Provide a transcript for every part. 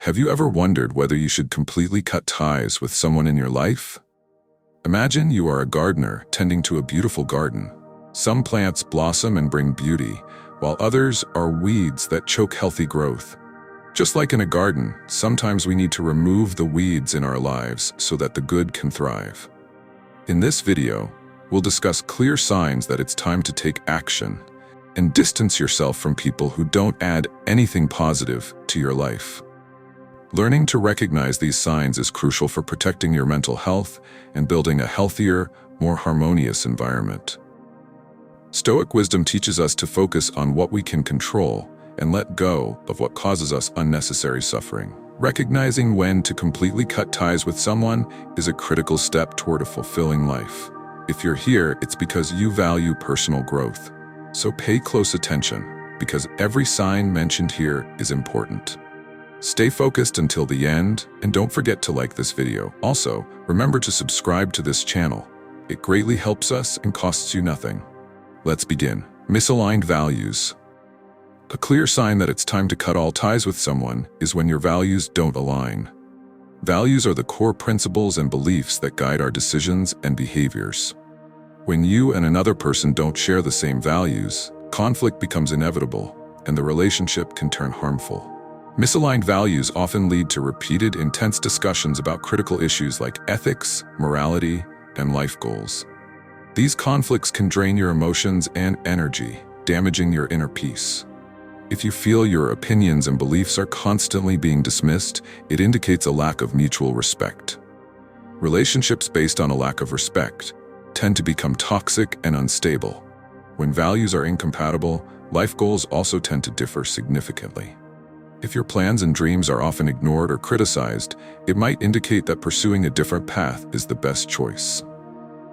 Have you ever wondered whether you should completely cut ties with someone in your life? Imagine you are a gardener tending to a beautiful garden. Some plants blossom and bring beauty, while others are weeds that choke healthy growth. Just like in a garden, sometimes we need to remove the weeds in our lives so that the good can thrive. In this video, we'll discuss clear signs that it's time to take action and distance yourself from people who don't add anything positive to your life. Learning to recognize these signs is crucial for protecting your mental health and building a healthier, more harmonious environment. Stoic wisdom teaches us to focus on what we can control and let go of what causes us unnecessary suffering. Recognizing when to completely cut ties with someone is a critical step toward a fulfilling life. If you're here, it's because you value personal growth. So pay close attention, because every sign mentioned here is important. Stay focused until the end, and don't forget to like this video. Also, remember to subscribe to this channel. It greatly helps us and costs you nothing. Let's begin. Misaligned values. A clear sign that it's time to cut all ties with someone is when your values don't align. Values are the core principles and beliefs that guide our decisions and behaviors. When you and another person don't share the same values, conflict becomes inevitable, and the relationship can turn harmful. Misaligned values often lead to repeated, intense discussions about critical issues like ethics, morality, and life goals. These conflicts can drain your emotions and energy, damaging your inner peace. If you feel your opinions and beliefs are constantly being dismissed, it indicates a lack of mutual respect. Relationships based on a lack of respect tend to become toxic and unstable. When values are incompatible, life goals also tend to differ significantly. If your plans and dreams are often ignored or criticized, it might indicate that pursuing a different path is the best choice.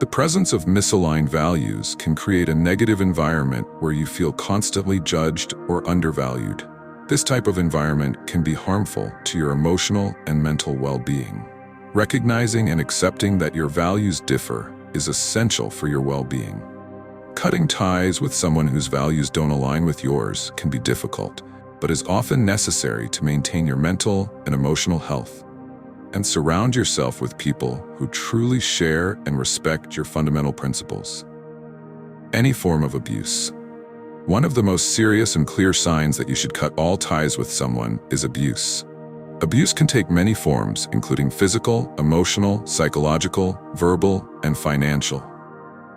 The presence of misaligned values can create a negative environment where you feel constantly judged or undervalued. This type of environment can be harmful to your emotional and mental well-being. Recognizing and accepting that your values differ is essential for your well-being. Cutting ties with someone whose values don't align with yours can be difficult, but is often necessary to maintain your mental and emotional health. And surround yourself with people who truly share and respect your fundamental principles. Any form of abuse. One of the most serious and clear signs that you should cut all ties with someone is abuse. Abuse can take many forms, including physical, emotional, psychological, verbal, and financial.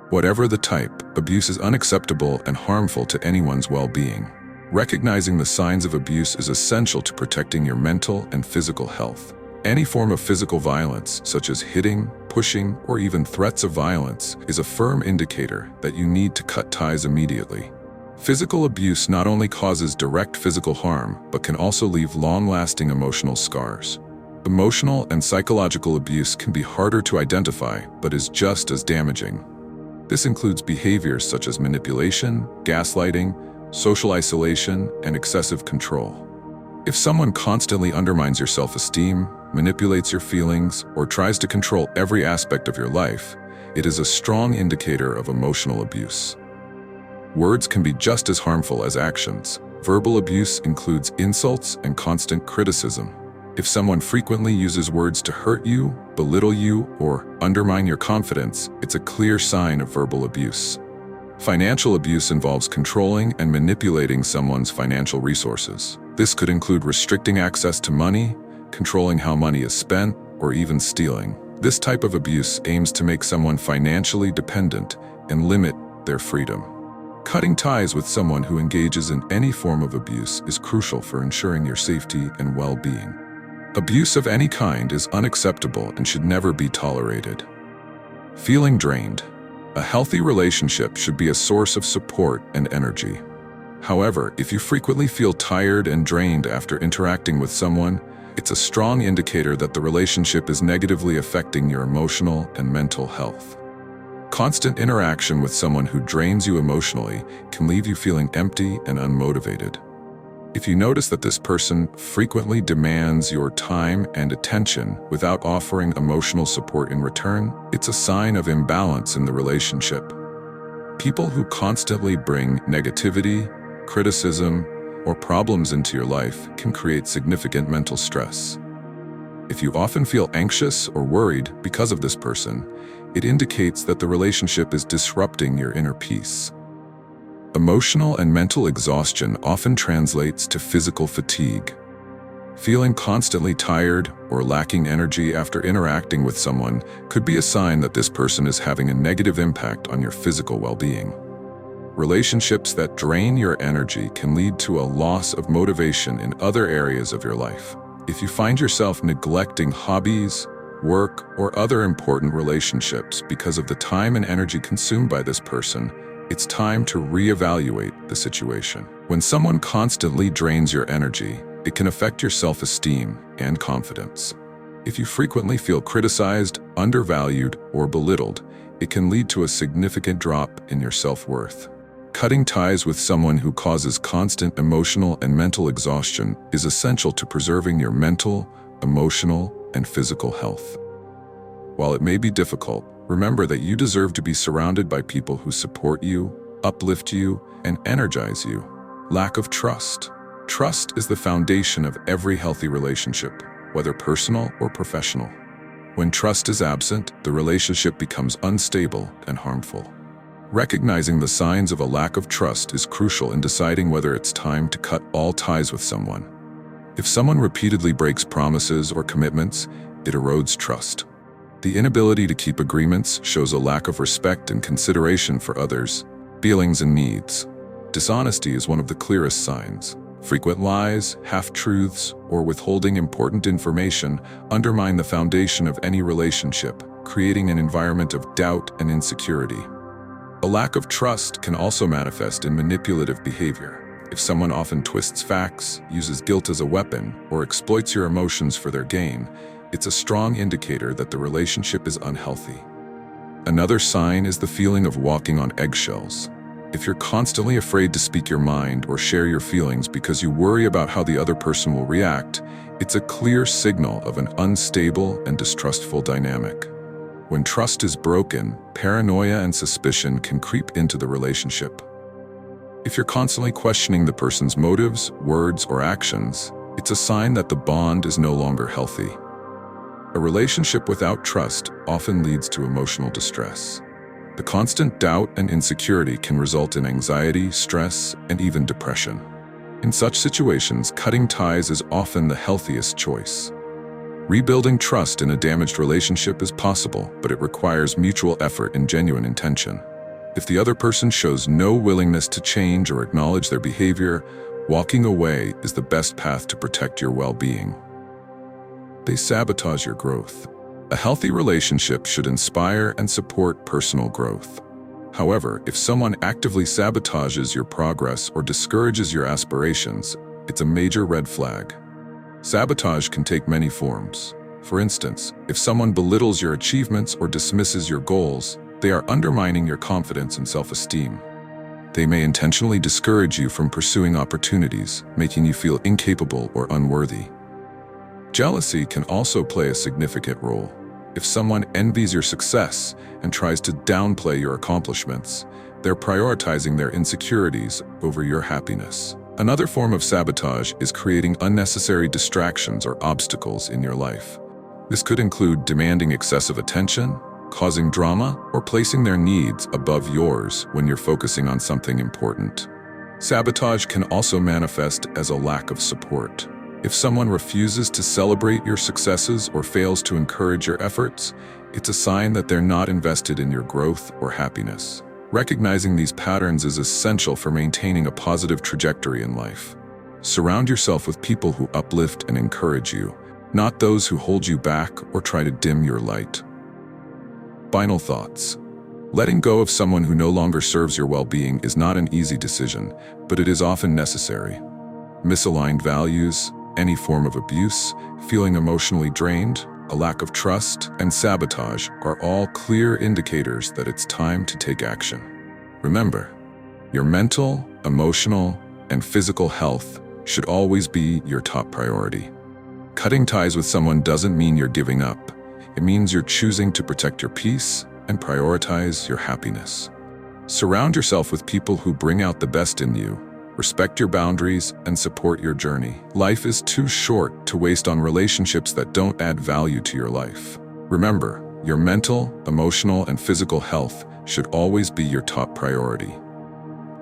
Whatever the type, abuse is unacceptable and harmful to anyone's well-being. Recognizing the signs of abuse is essential to protecting your mental and physical health. Any form of physical violence, such as hitting, pushing, or even threats of violence, is a firm indicator that you need to cut ties immediately. Physical abuse not only causes direct physical harm, but can also leave long-lasting emotional scars. Emotional and psychological abuse can be harder to identify, but is just as damaging. This includes behaviors such as manipulation, gaslighting, social isolation, and excessive control. If someone constantly undermines your self-esteem, manipulates your feelings, or tries to control every aspect of your life, it is a strong indicator of emotional abuse. Words can be just as harmful as actions. Verbal abuse includes insults and constant criticism. If someone frequently uses words to hurt you, belittle you, or undermine your confidence, it's a clear sign of verbal abuse. Financial abuse involves controlling and manipulating someone's financial resources. This could include restricting access to money, controlling how money is spent, or even stealing. This type of abuse aims to make someone financially dependent and limit their freedom. Cutting ties with someone who engages in any form of abuse is crucial for ensuring your safety and well-being. Abuse of any kind is unacceptable and should never be tolerated. Feeling drained. A healthy relationship should be a source of support and energy. However, if you frequently feel tired and drained after interacting with someone, it's a strong indicator that the relationship is negatively affecting your emotional and mental health. Constant interaction with someone who drains you emotionally can leave you feeling empty and unmotivated. If you notice that this person frequently demands your time and attention without offering emotional support in return, it's a sign of imbalance in the relationship. People who constantly bring negativity, criticism, or problems into your life can create significant mental stress. If you often feel anxious or worried because of this person, it indicates that the relationship is disrupting your inner peace. Emotional and mental exhaustion often translates to physical fatigue. Feeling constantly tired or lacking energy after interacting with someone could be a sign that this person is having a negative impact on your physical well-being. Relationships that drain your energy can lead to a loss of motivation in other areas of your life. If you find yourself neglecting hobbies, work, or other important relationships because of the time and energy consumed by this person, it's time to reevaluate the situation. When someone constantly drains your energy, it can affect your self-esteem and confidence. If you frequently feel criticized, undervalued, or belittled, it can lead to a significant drop in your self-worth. Cutting ties with someone who causes constant emotional and mental exhaustion is essential to preserving your mental, emotional, and physical health. While it may be difficult, remember that you deserve to be surrounded by people who support you, uplift you, and energize you. Lack of trust. Trust is the foundation of every healthy relationship, whether personal or professional. When trust is absent, the relationship becomes unstable and harmful. Recognizing the signs of a lack of trust is crucial in deciding whether it's time to cut all ties with someone. If someone repeatedly breaks promises or commitments, it erodes trust. The inability to keep agreements shows a lack of respect and consideration for others' feelings and needs. Dishonesty is one of the clearest signs. Frequent lies, half-truths, or withholding important information undermine the foundation of any relationship, creating an environment of doubt and insecurity. A lack of trust can also manifest in manipulative behavior. If someone often twists facts, uses guilt as a weapon, or exploits your emotions for their gain, it's a strong indicator that the relationship is unhealthy. Another sign is the feeling of walking on eggshells. If you're constantly afraid to speak your mind or share your feelings because you worry about how the other person will react, it's a clear signal of an unstable and distrustful dynamic. When trust is broken, paranoia and suspicion can creep into the relationship. If you're constantly questioning the person's motives, words, or actions, it's a sign that the bond is no longer healthy. A relationship without trust often leads to emotional distress. The constant doubt and insecurity can result in anxiety, stress, and even depression. In such situations, cutting ties is often the healthiest choice. Rebuilding trust in a damaged relationship is possible, but it requires mutual effort and genuine intention. If the other person shows no willingness to change or acknowledge their behavior, walking away is the best path to protect your well-being. They sabotage your growth. A healthy relationship should inspire and support personal growth. However, if someone actively sabotages your progress or discourages your aspirations, it's a major red flag. Sabotage can take many forms. For instance, if someone belittles your achievements or dismisses your goals, they are undermining your confidence and self-esteem. They may intentionally discourage you from pursuing opportunities, making you feel incapable or unworthy. Jealousy can also play a significant role. If someone envies your success and tries to downplay your accomplishments, they're prioritizing their insecurities over your happiness. Another form of sabotage is creating unnecessary distractions or obstacles in your life. This could include demanding excessive attention, causing drama, or placing their needs above yours when you're focusing on something important. Sabotage can also manifest as a lack of support. If someone refuses to celebrate your successes or fails to encourage your efforts, it's a sign that they're not invested in your growth or happiness. Recognizing these patterns is essential for maintaining a positive trajectory in life. Surround yourself with people who uplift and encourage you, not those who hold you back or try to dim your light. Final thoughts. Letting go of someone who no longer serves your well-being is not an easy decision, but it is often necessary. Misaligned values, any form of abuse, feeling emotionally drained, a lack of trust, and sabotage are all clear indicators that it's time to take action. Remember, your mental, emotional, and physical health should always be your top priority. Cutting ties with someone doesn't mean you're giving up. It means you're choosing to protect your peace and prioritize your happiness. Surround yourself with people who bring out the best in you, Respect your boundaries and support your journey. Life is too short to waste on relationships that don't add value to your life. Remember, your mental, emotional, and physical health should always be your top priority.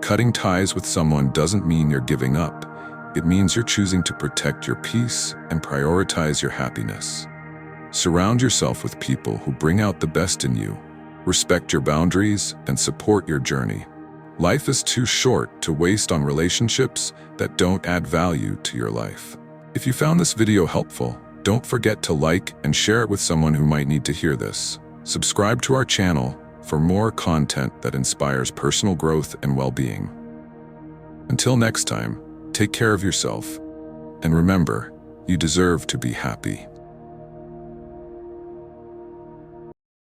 Cutting ties with someone doesn't mean you're giving up. It means you're choosing to protect your peace and prioritize your happiness. Surround yourself with people who bring out the best in you. Respect your boundaries and support your journey. Life is too short to waste on relationships that don't add value to your life. If you found this video helpful, don't forget to like and share it with someone who might need to hear this. Subscribe to our channel for more content that inspires personal growth and well-being. Until next time, take care of yourself, and remember, you deserve to be happy.